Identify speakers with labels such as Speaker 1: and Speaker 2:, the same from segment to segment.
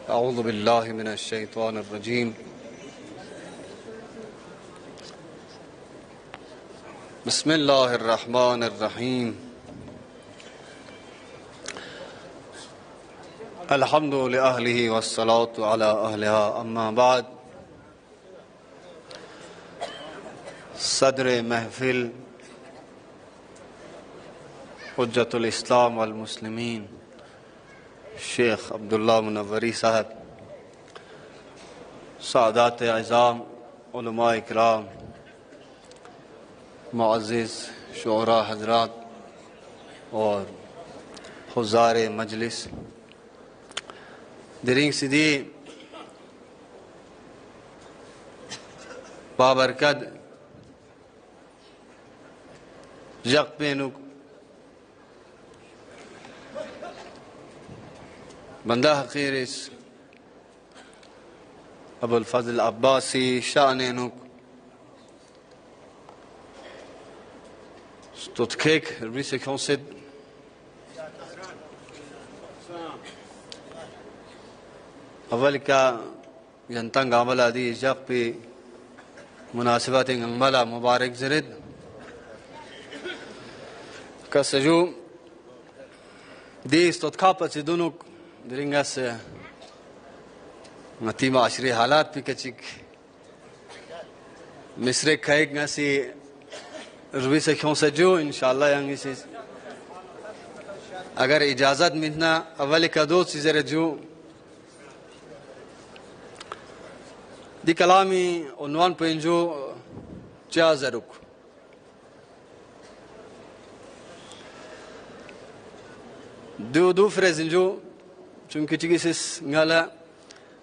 Speaker 1: أعوذ بالله من الشيطان الرجيم. بسم الله الرحمن الرحيم. الحمد لأهله والصلاة على أهلها. أما بعد. صدر محفل حجت الاسلام والمسلمین شیخ عبداللہ منوری صاحب، سعادات اعظام، علماء اکرام، معزز شعراء حضرات اور حضار مجلس، درینگ سیدی بابرکت یک پینوک بندہ حقیرس ابو الفضل Abbasi شانینوک tot kijk risse konsit اول کا ینتنگ عمل ادی جق پی مناسبت عمل مبارک زرد کا سجو دیس tot کاپت دونک درینگس نتیمہ عشری حالات پی کچک مصر کھائک نسی روی سے کیوں سجو انشاءاللہ یعنی سی اگر اجازت ملنا اولی کا دو چیزیں جو دی کلامی عنوان پینجو چازرک دو فرزن جو چونکہ چیزیس نگالا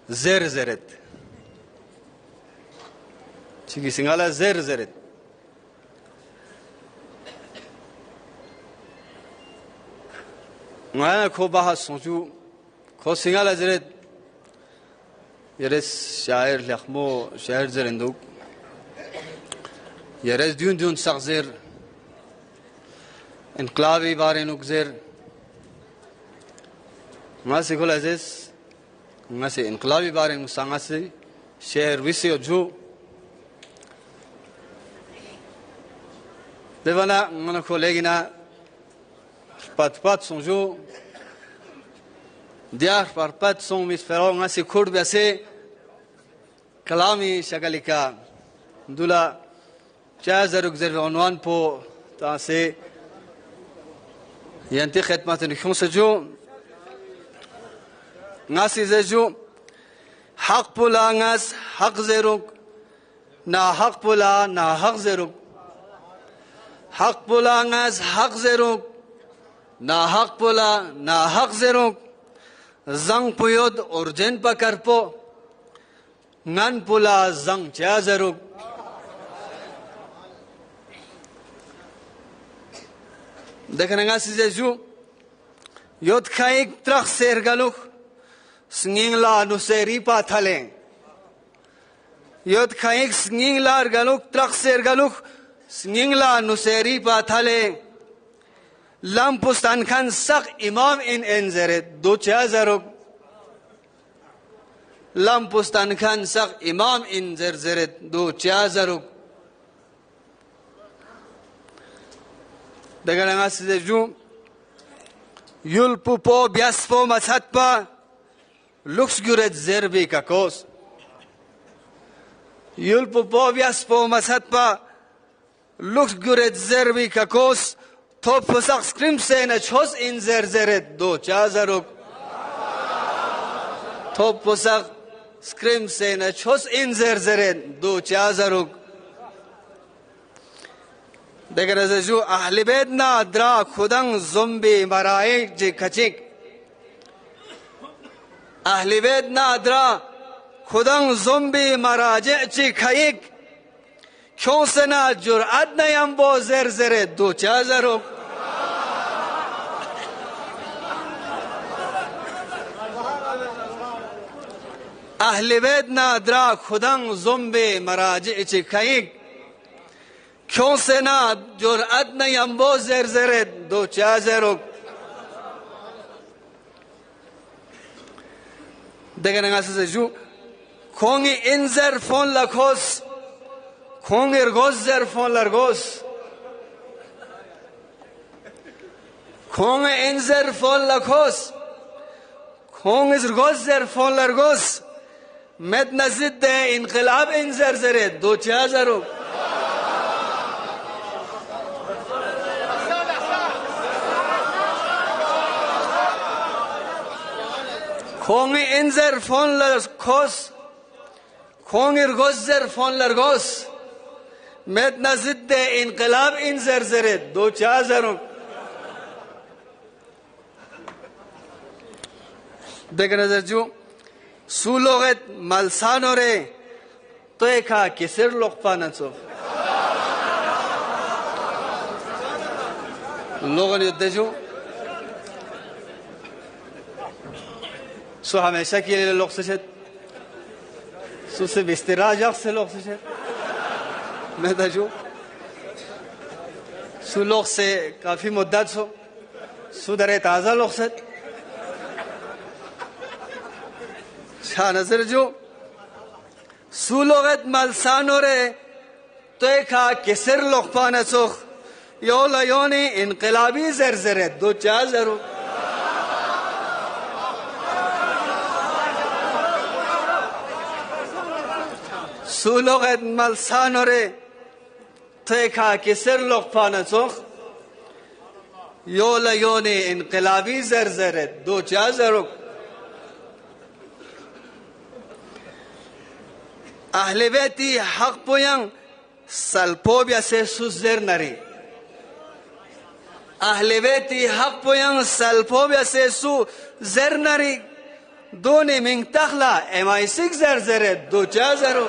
Speaker 1: زیر زرد چیزیس نگالا زیر زرد نگالا کو بحث سنجو کو سنگالا زرد یرس شاعر لخمو شاعر زرندوک یرس دیون سخ زر انقلابی بارینوک زر ناسی کل عزیز ناسی انقلابی بارین مسانگاسی شعر ویسی جو دیوانا منو کو لیگینا پات سنجو دیار پر پات سن میس فرو ناسی کورد بیسی کلامی شکلی کا دولا چازرک زر عنوان پو تاسی ینتی خدمات نکون سجو ناسی زجو حق پولا ناس حق زیروک نا حق پولا نا حق زیروک حق پولا ناس حق زیروک نا حق پولا نا حق زیروک زنگ پوید اور جن پا کرپو نان پولا زنگ چیا زیروک دیکھنے ناسی زجو یود کھائیک ترخ سیرگلوک سنگین لا نسری پا تھلیں یود کھائیک سنگین لا ارگلوک ترخ سیرگلوک سنگین لا نسری پا تھلیں لام پستان کھان سق امام ان زرد دو چیا زروک لام پستان کھان سق امام ان زرد دو چیا زروک دگر نگاہ سے جو یول پو بیاس پو مسحت پا لوکس گرد زربی کا کوس یول پو بیاس پو مسحت پا لوکس گرد زربی کا کوس توپ پساق سکریم سینه چوز این زرد دو چیا زروک توپ پساق سکریم سینه چوز این زرد دو چیا زروک دیگر از جو اهل بیت نا درا خودن زنبی مرائے جی کچک اهل بیت نا درا خودن زنبی مراجع چی کھائک کیوں سنا جرأت نیم بو زر دو چا زروک اهل بیت نا درا خودن زنبی مراجع چی کھائک کیوں سے نہ جرأت نیم بو زر دو چا زروک دگه نگاسه جو کنگی انزر فون لکوس کنگی ارگوز زر فون لرگوس کنگی انزر فون لکوس کنگی ارگوز زر فون لرگوس مد نزد انقلاب انزر زرد دو چا زروک کنگی انزر فون لرگوس کنگی ارگوز زر فون لرگوس مد نزد انقلاب انزر زرد دو چا زروک دیگر نظر جو سولوغت ملسانو ره تو ایکا کسر لقپا ننسو لوگن یده جو سو ہمیشہ کے لیے لوگ سشد سو سے بستراج اخ سے لوگ سشد میں دجو سو لوگ سے کافی مدت سو در تازہ لوگ سد شاہ نظر جو سو لوگت ملسانو رے تو ایکا کسر لوگ پانا سوخ یو لیونی انقلابی زرزرد دو چا زرو سو لوگت ملسانو رے تو ایکا کسر لوگ پانا سوخ یو لیونی انقلابی زرزرد دو چا زرو اهل بیتی حق پویان سلپوبیا سے سوزر نری اهل بیتی حق پویان سلپوبیا سے سوزر نری دونی من تخلا امای سک زر زرد دو چا زرو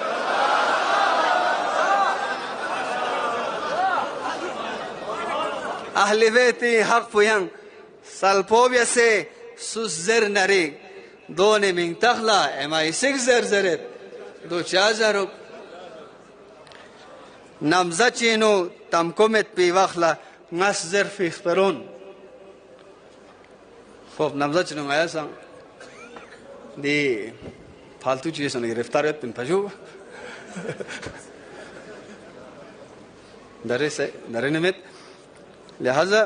Speaker 1: اهل بیتی حق پویان سلپوبیا سے سوزر نری دونی من تخلا امای سک زر زرد دو چا زرو نمزه چینو تمکمت پی وخلا نس زرف اخبرون خب نمزه چینو آیا سان دی فالتو چیزی سانو گرفتاریت پین پجو داره نمید لہذا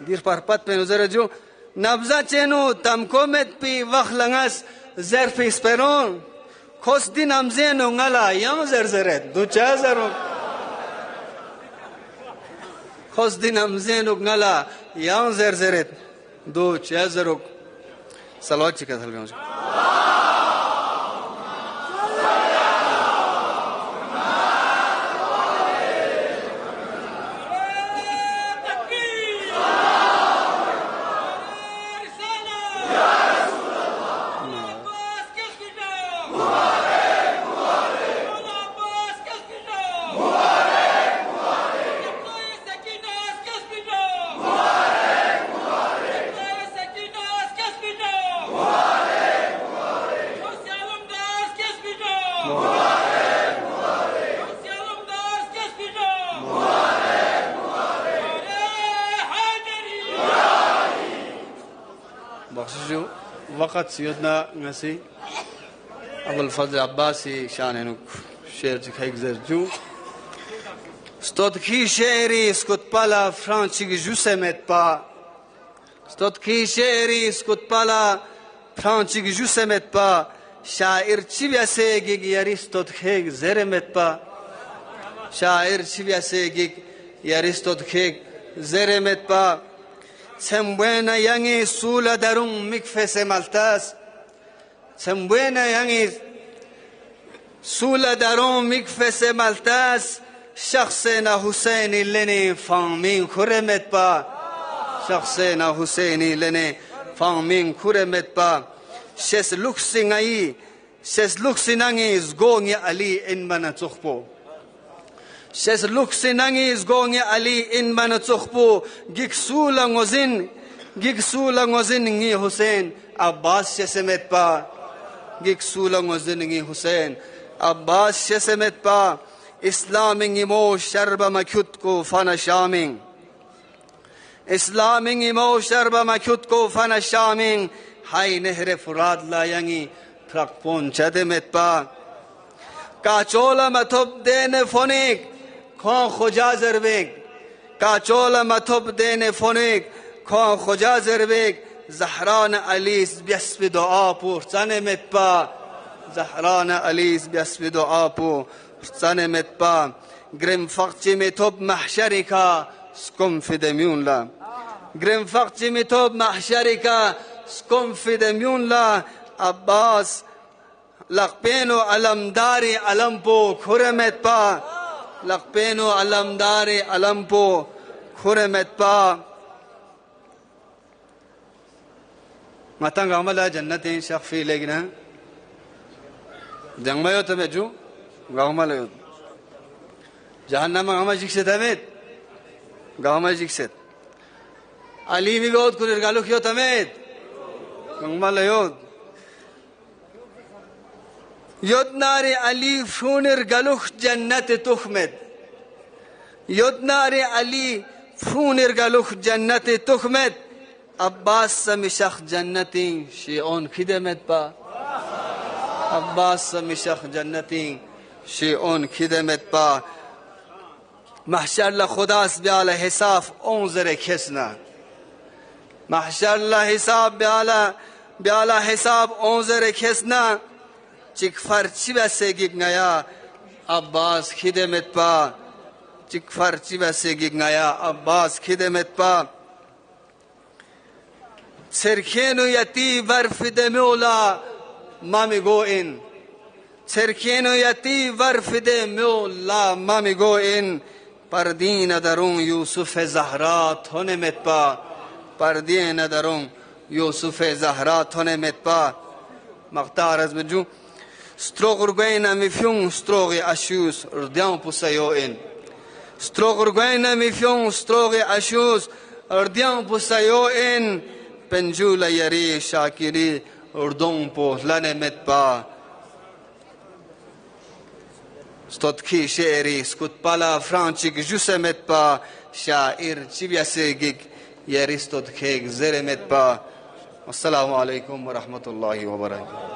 Speaker 1: دیر پرپت پین ازر جو نمزه چینو تمکمت پی وخلا نس زرف اخبرون خوش دی نمزینو نگلا یم زرزرد دو چا زرو خوش دی نمزینو نگلا یم زرزرد دو چا زرو صلوات چی کتل بیانجا بخشو وقت سيدنا نسي أبو الفضل عباسي شانه شعر جكيك زرجو ستود کی شعری اسکت پالا فرانچی جوسه مت پا ستود کی شعری اسکت پالا فرانچی جوسه مت پا شاعر چی بیاسه گیگ یاری ستود خیگ زر مت پا شاعر چی بیاسه گیگ یاری ستود خیگ زر مت پا سمبوینا ینگی سولا درون مکفس ملتاس سمبوینا ینگی سولا درون مکفس ملتاس شخصنا حسینی لنی فامین کرمت با شخصنا حسینی لنی فامین کرمت با شس لوکسینگی شس لوکسینگی زگونی علی این من تخبو شس لوکسینگی زگونی این این من تخبو گیک سولا غزین نی حسین عباس شسمت با گیک سولا غزین نی حسین عباس شسمت با اسلامین مو شرب مکت کو فن شامین اسلامینگی موشر با مکود کو فن شامین های نهر فراد لاینگی پرق پونچد متبا کاچول متوب دین فونیک کون خجا زربیک کاچول متوب دین فونیک کون خجا زربیک زهران علیس بیسب دعا پرسن متبا زهران علیس بیسب دعا پرسن متبا گرم فقچی متوب محشری کا سکم فدمیون لا گرم فقچی متوب محشری کا سکم فدمیون لا عباس لقبینو علمداری علمپو خرمت پا لقبینو علمداری علمپو خرمت پا ماتنگ عملا جنتیں شخفی لیگنا جنگ میں ہوتا میں جو گاوما لیو جہنم گاوما جکست ہمیں گاوما جکست علی بھی گود کریر گالو کیو تمید گاوما لیو یدناری علی فونر گلوخ جنت تخمد یدناری علی فونر گلوخ جنت تخمد عباس سمشخ جنتی شیعون خدمت با عباس سمشخ جنتی شیعون خدمت با محشر لخداس بیال حساب اونزر کسنا محشر لحساب بیال حساب اونزر کسنا چک فرچی بسه گیگ نیا عباس خدمت پا چک فرچی بسه گیگ نیا عباس خدمت پا سرکینو یتی ورفد مولا ما میگو این سرکینو یتی ورفد مولا ما میگو این پردین درون یوسف زهرا تونمت پا پردین درون یوسف زهرا تونمت پا مقطع از بجو Strogurguena mi fiun strogi ashus urdian pusayoin Strogurguena mi fiun strogi ashus urdian pusayoin Penjula yari shakiri urdon po lane metba Stotki şe'ri skutpala franchik juse metba Şair çivyasegik yari stotkek zere metba Assalamu alaikum ve rahmetullahi ve berekatuhu